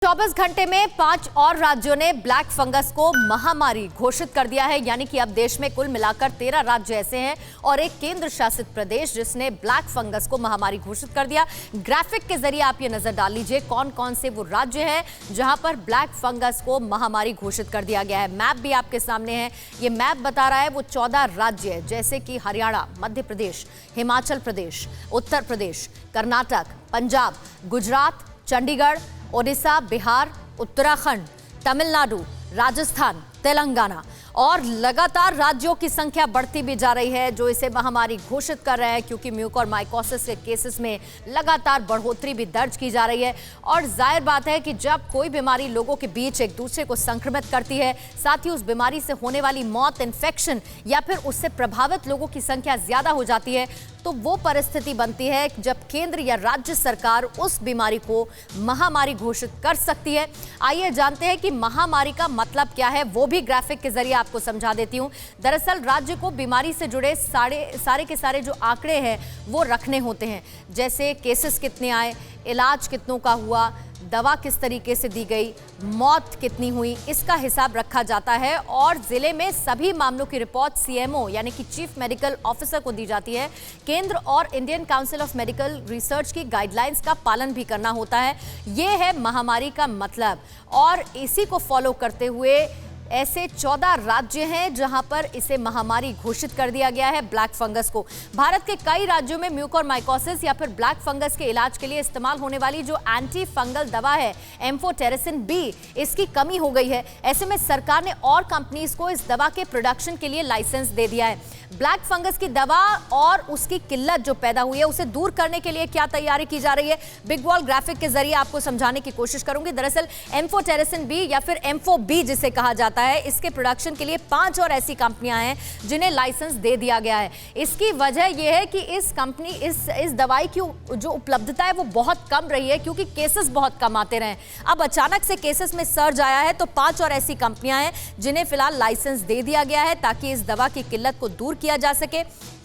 24 घंटे में 5 और राज्यों ने ब्लैक फंगस को महामारी घोषित कर दिया है। यानी कि अब देश में कुल मिलाकर 13 राज्य ऐसे हैं और एक केंद्र शासित प्रदेश जिसने ब्लैक फंगस को महामारी घोषित कर दिया। ग्राफिक के जरिए आप ये नजर डाल लीजिए कौन कौन से वो राज्य हैं जहां पर ब्लैक फंगस को महामारी घोषित कर दिया गया है। मैप भी आपके सामने है। ये मैप बता रहा है वो 14 राज्य जैसे कि हरियाणा, मध्य प्रदेश, हिमाचल प्रदेश, उत्तर प्रदेश, कर्नाटक, पंजाब, गुजरात, चंडीगढ़, ओडिशा, बिहार, उत्तराखंड, तमिलनाडु, राजस्थान, तेलंगाना और लगातार राज्यों की संख्या बढ़ती भी जा रही है जो इसे महामारी घोषित कर रहे हैं, क्योंकि म्यूकोरमाइकोसिस के केसेस में लगातार बढ़ोतरी भी दर्ज की जा रही है। और जाहिर बात है कि जब कोई बीमारी लोगों के बीच एक दूसरे को संक्रमित करती है, साथ ही उस बीमारी से होने वाली मौत, इन्फेक्शन या फिर उससे प्रभावित लोगों की संख्या ज्यादा हो जाती है, तो वो परिस्थिति बनती है जब केंद्र या राज्य सरकार उस बीमारी को महामारी घोषित कर सकती है। आइए जानते हैं कि महामारी का मतलब क्या है, वो भी ग्राफिक के जरिए आपको समझा देती हूं। दरअसल राज्य को बीमारी से जुड़े सारे के सारे जो आंकड़े हैं वो रखने होते हैं, जैसे केसेस कितने आए, इलाज कितनों का हुआ, दवा किस तरीके से दी गई, मौत कितनी हुई, इसका हिसाब रखा जाता है। और जिले में सभी मामलों की रिपोर्ट सीएमओ यानी कि चीफ मेडिकल ऑफिसर को दी जाती है। केंद्र और Indian council of medical research की गाइडलाइंस का पालन भी करना होता है। ये है महामारी का मतलब, और इसी को फॉलो करते हुए ऐसे 14 राज्य हैं जहां पर इसे महामारी घोषित कर दिया गया है ब्लैक फंगस को। भारत के कई राज्यों में म्यूकोरमाइकोसिस या फिर ब्लैक फंगस के इलाज के लिए इस्तेमाल होने वाली जो एंटी फंगल दवा है एम्फोटेरिसिन बी, इसकी कमी हो गई है। ऐसे में सरकार ने और कंपनीज को इस दवा के प्रोडक्शन के लिए लाइसेंस दे दिया है। ब्लैक फंगस की दवा और उसकी किल्लत जो पैदा हुई है उसे दूर करने के लिए क्या तैयारी की जा रही है, बिग वॉल ग्राफिक के जरिए आपको समझाने की कोशिश करूंगी। दरअसल एम्फोटेरिसिन बी या फिर एम्फो बी जिसे कहा जाता है, इसके प्रोडक्शन के लिए 5 और ऐसी कंपनियां हैं जिन्हें लाइसेंस दे दिया गया है। इसकी वजह यह है कि इस दवाई की जो उपलब्धता है वो बहुत कम रही है, क्योंकि केसेस बहुत कम आते रहे। अब अचानक से केसेस में सर्ज आया है, तो 5 और ऐसी कंपनियां हैं जिन्हें फिलहाल लाइसेंस दे दिया गया है ताकि इस दवा की किल्लत को दूर किया जा सके।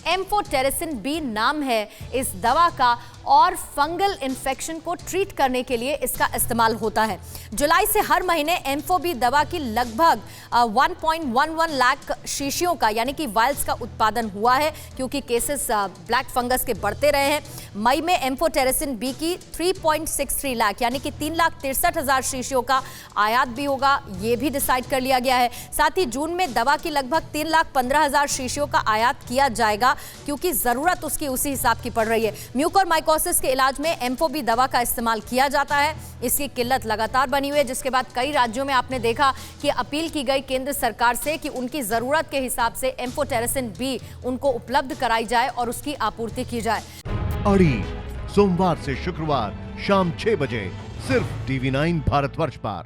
एम्फोटेरिसिन बी नाम है इस दवा का और फंगल इन्फेक्शन को ट्रीट करने के लिए इसका इस्तेमाल होता है। जुलाई से हर महीने एम्फो बी दवा की लगभग 1.11 लाख शीशियों का यानी कि वायल्स का उत्पादन हुआ है, क्योंकि केसेस ब्लैक फंगस के बढ़ते रहे हैं। मई में एम्फोटेरिसिन बी की 3.63 लाख यानी कि 3,63,000 शीशियों का आयात भी होगा, ये भी डिसाइड कर लिया गया है। साथ ही जून में दवा की लगभग 3,15,000 शीशियों का आयात किया जाएगा, क्योंकि जरूरत उसकी उसी हिसाब की पड़ रही है। म्यूकोरमाइकोसिस के इलाज में एम्फो बी दवा का इस्तेमाल किया जाता है। इसकी किल्लत लगातार बनी हुई है, जिसके बाद कई राज्यों में आपने देखा कि अपील की गई केंद्र सरकार से कि उनकी जरूरत के हिसाब से एम्फोटेरिसिन बी उनको उपलब्ध कराई जाए और उसकी आपूर्ति की जाए। अड़ी सोमवार से शुक्रवार शाम 6 बजे सिर्फ TV9 भारतवर्ष पर।